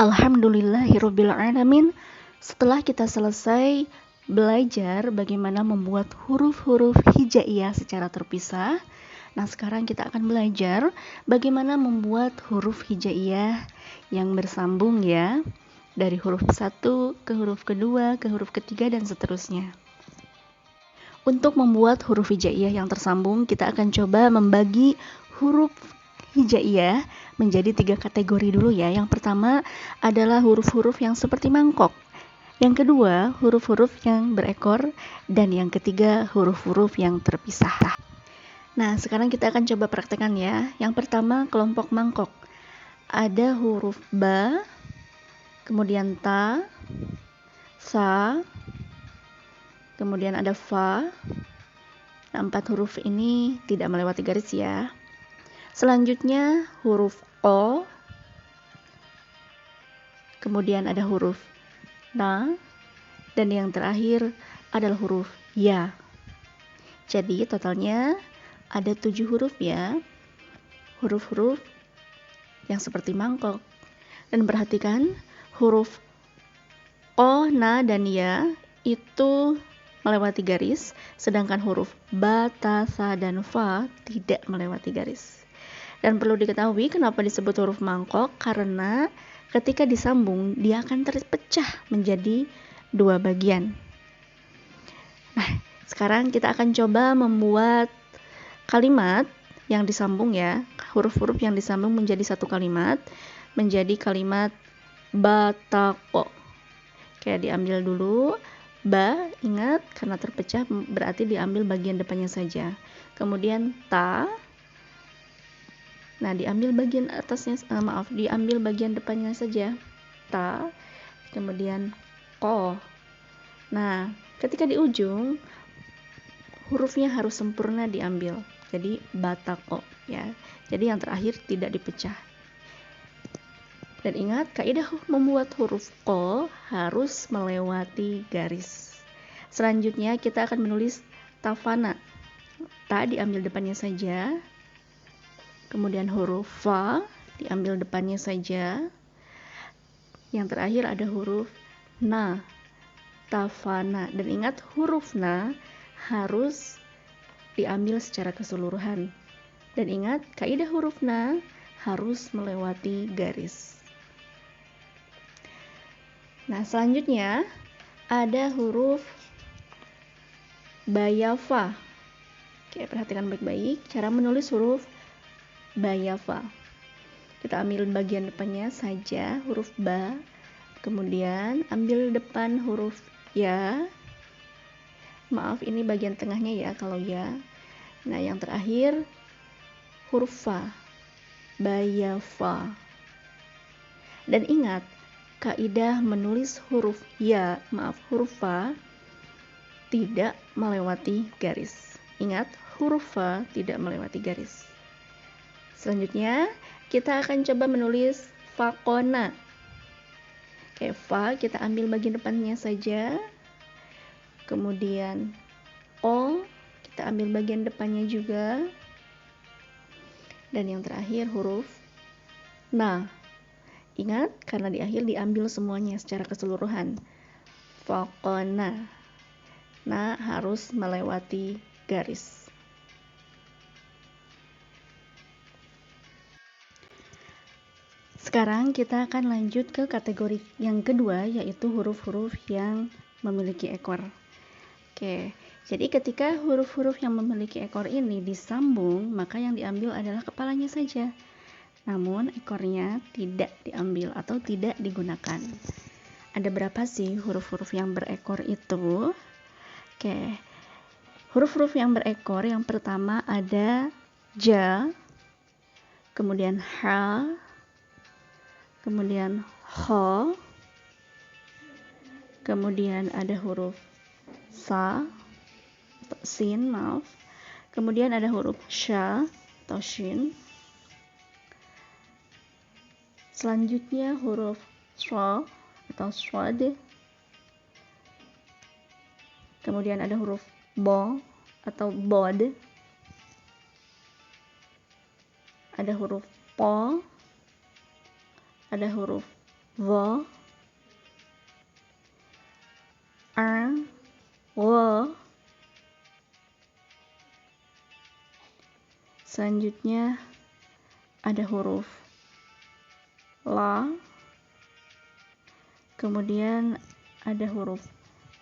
Alhamdulillahirrabbilalamin. Setelah kita selesai belajar bagaimana membuat huruf-huruf hijaiyah secara terpisah, nah sekarang kita akan belajar bagaimana membuat huruf hijaiyah yang bersambung ya, dari huruf satu ke huruf kedua, ke huruf ketiga, dan seterusnya. Untuk membuat huruf hijaiyah yang tersambung, kita akan coba membagi huruf hijaiyah menjadi 3 kategori dulu ya. Yang pertama adalah huruf-huruf yang seperti mangkok. Yang kedua, huruf-huruf yang berekor. Dan yang ketiga, huruf-huruf yang terpisah. Nah, sekarang kita akan coba praktekkan ya. Yang pertama, kelompok mangkok. Ada huruf ba, kemudian ta, sa, kemudian ada fa. Nah, 4 huruf ini tidak melewati garis ya. Selanjutnya huruf o, kemudian ada huruf na, dan yang terakhir adalah huruf ya. Jadi totalnya ada 7 huruf ya, huruf-huruf yang seperti mangkok. Dan perhatikan huruf o, na, dan ya itu melewati garis, sedangkan huruf ba, ta, sa, dan fa tidak melewati garis. Dan perlu diketahui kenapa disebut huruf mangkok, karena ketika disambung dia akan terpecah menjadi 2 bagian. Nah, sekarang kita akan coba membuat kalimat yang disambung ya, huruf-huruf yang disambung menjadi 1 kalimat, menjadi kalimat batako. Oke, diambil dulu ba, ingat karena terpecah berarti diambil bagian depannya saja. Kemudian ta, nah diambil bagian atasnya, diambil bagian depannya saja, ta. Kemudian ko. Nah, ketika di ujung hurufnya harus sempurna diambil, jadi batako ya. Jadi yang terakhir tidak dipecah. Dan ingat, kaidah membuat huruf ko harus melewati garis. Selanjutnya kita akan menulis tafana. Ta diambil depannya saja. Kemudian huruf fa diambil depannya saja. Yang terakhir ada huruf na, tafana. Dan ingat, huruf na harus diambil secara keseluruhan. Dan ingat, kaidah huruf na harus melewati garis. Nah, selanjutnya ada huruf bayafa. Oke, perhatikan baik-baik cara menulis huruf bayafa. Kita ambil bagian depannya saja huruf ba, kemudian ambil depan huruf ya. Maaf, ini bagian tengahnya ya kalau ya. Nah, yang terakhir huruf fa, bayafa. Dan ingat, kaidah menulis huruf ya, huruf fa tidak melewati garis. Ingat, huruf fa tidak melewati garis. Selanjutnya kita akan coba menulis fakona. Oke, fa kita ambil bagian depannya saja. Kemudian o kita ambil bagian depannya juga. Dan yang terakhir huruf na. Ingat, karena di akhir diambil semuanya secara keseluruhan. Fakona. Na harus melewati garis. Sekarang kita akan lanjut ke kategori yang kedua, yaitu huruf-huruf yang memiliki ekor. Oke, jadi ketika huruf-huruf yang memiliki ekor ini disambung, maka yang diambil adalah kepalanya saja. Namun ekornya tidak diambil atau tidak digunakan. Ada berapa sih huruf-huruf yang berekor itu? Oke, huruf-huruf yang berekor yang pertama ada ja, kemudian ha, kemudian ho, kemudian ada huruf sa atau sin, kemudian ada huruf sha atau shin, selanjutnya huruf sho atau shod, kemudian ada huruf bo atau bod, ada huruf po, ada huruf wo, wo. Selanjutnya ada huruf la, kemudian ada huruf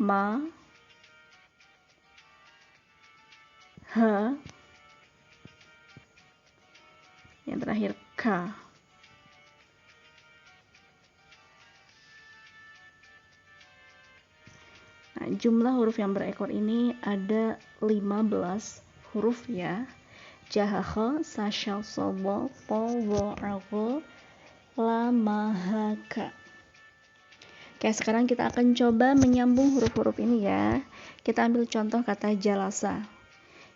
ma, ha, yang terakhir ka. Nah, jumlah huruf yang berekor ini ada 15 huruf ya. Jahaha, sashal, sobo, po, wo, argo, la, ma, ha, ka. Oke, sekarang kita akan coba menyambung huruf-huruf ini ya. Kita ambil contoh kata jalasa.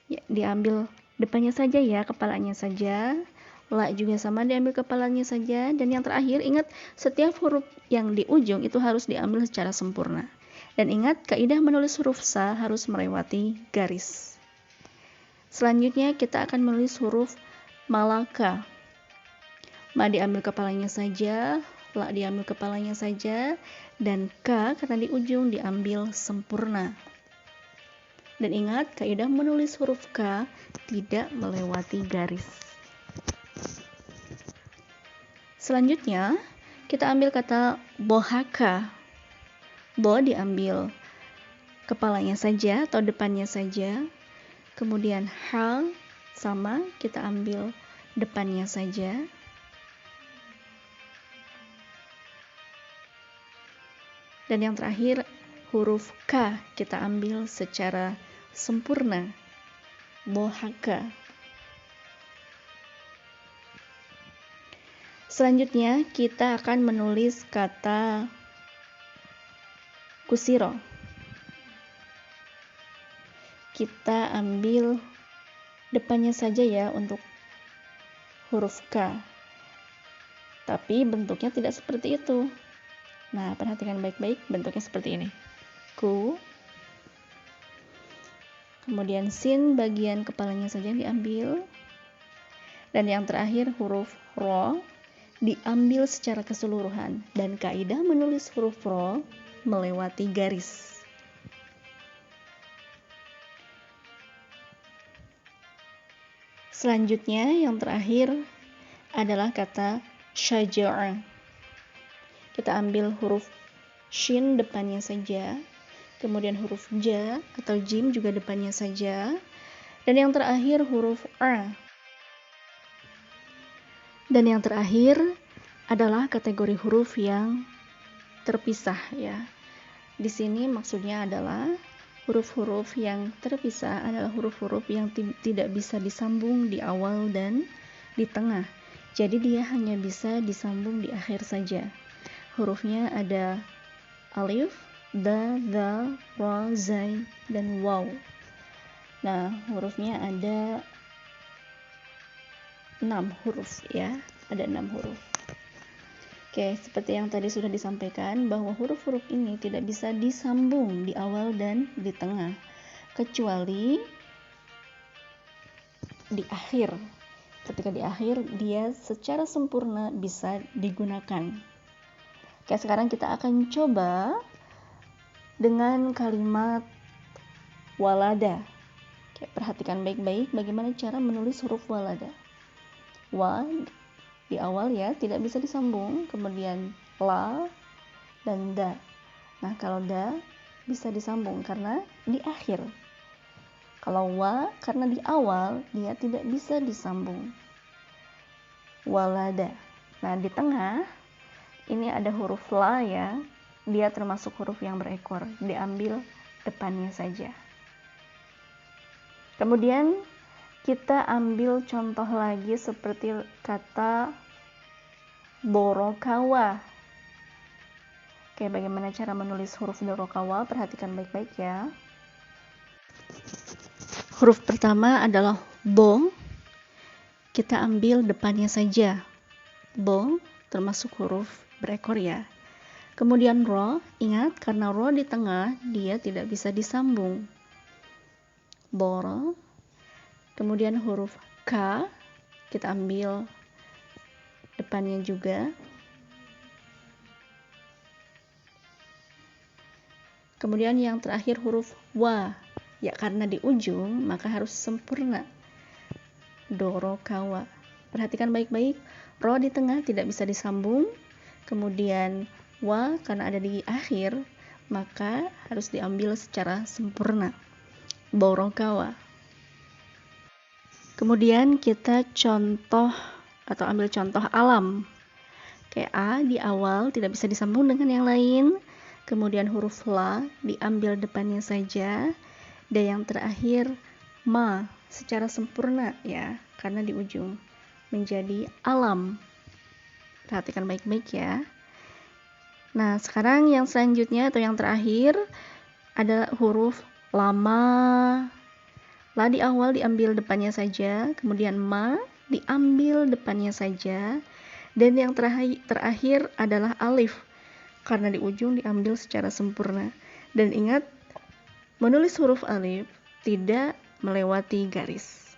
Ya, diambil depannya saja ya, kepalanya saja. La juga sama, diambil kepalanya saja. Dan yang terakhir, ingat setiap huruf yang di ujung itu harus diambil secara sempurna. Dan ingat, kaidah menulis huruf sa harus melewati garis. Selanjutnya kita akan menulis huruf malaka. Ma diambil kepalanya saja, la diambil kepalanya saja, dan ka karena di ujung diambil sempurna. Dan ingat, kaidah menulis huruf K tidak melewati garis. Selanjutnya, kita ambil kata bohaka. Bo diambil kepalanya saja atau depannya saja. Kemudian hal sama, kita ambil depannya saja. Dan yang terakhir, huruf K kita ambil secara sempurna. Bohaka. Selanjutnya kita akan menulis kata kusiro. Kita ambil depannya saja ya untuk huruf K. Tapi bentuknya tidak seperti itu. Nah, perhatikan baik-baik, bentuknya seperti ini. Ku. Kemudian sin bagian kepalanya saja diambil. Dan yang terakhir huruf ro diambil secara keseluruhan. Dan kaidah menulis huruf ro melewati garis. Selanjutnya yang terakhir adalah kata syaja'a. Kita ambil huruf shin depannya saja, kemudian huruf ja atau jim juga depannya saja, dan yang terakhir huruf a. Dan yang terakhir adalah kategori huruf yang terpisah ya. Di sini maksudnya adalah huruf-huruf yang terpisah adalah huruf-huruf yang tidak bisa disambung di awal dan di tengah. Jadi dia hanya bisa disambung di akhir saja. Hurufnya ada alif, da, dal, ra, zai, dan waw. Nah, hurufnya ada 6 huruf ya. Ada 6 huruf. Oke, seperti yang tadi sudah disampaikan bahwa huruf-huruf ini tidak bisa disambung di awal dan di tengah, kecuali di akhir. Ketika di akhir, dia secara sempurna bisa digunakan. Oke, sekarang kita akan coba dengan kalimat walada. Oke, perhatikan baik-baik bagaimana cara menulis huruf walada. Wa di awal ya, tidak bisa disambung, kemudian la dan da. Nah, kalau da bisa disambung karena di akhir. Kalau wa karena di awal dia tidak bisa disambung. Walada. Nah, di tengah ini ada huruf la ya. Dia termasuk huruf yang berekor, diambil depannya saja. Kemudian kita ambil contoh lagi seperti kata Dorokawa. Oke, bagaimana cara menulis huruf Dorokawa? Perhatikan baik-baik ya. Huruf pertama adalah bo. Kita ambil depannya saja. Bo termasuk huruf berekor ya. Kemudian ro, ingat karena ro di tengah dia tidak bisa disambung. Boro. Kemudian huruf K kita ambil depannya juga. Kemudian yang terakhir huruf wa. Ya, karena di ujung maka harus sempurna. Dorokawa. Perhatikan baik-baik, ro di tengah tidak bisa disambung. Kemudian wa karena ada di akhir, maka harus diambil secara sempurna. Borokawa. Kemudian kita contoh atau ambil contoh alam. Kayak A di awal tidak bisa disambung dengan yang lain. Kemudian huruf la diambil depannya saja. Dan yang terakhir ma secara sempurna ya, karena di ujung menjadi alam. Perhatikan baik-baik ya. Nah, sekarang yang selanjutnya atau yang terakhir ada huruf lama. La di awal diambil depannya saja, kemudian ma diambil depannya saja, dan yang terakhir adalah alif, karena di ujung diambil secara sempurna. Dan ingat, menulis huruf alif tidak melewati garis.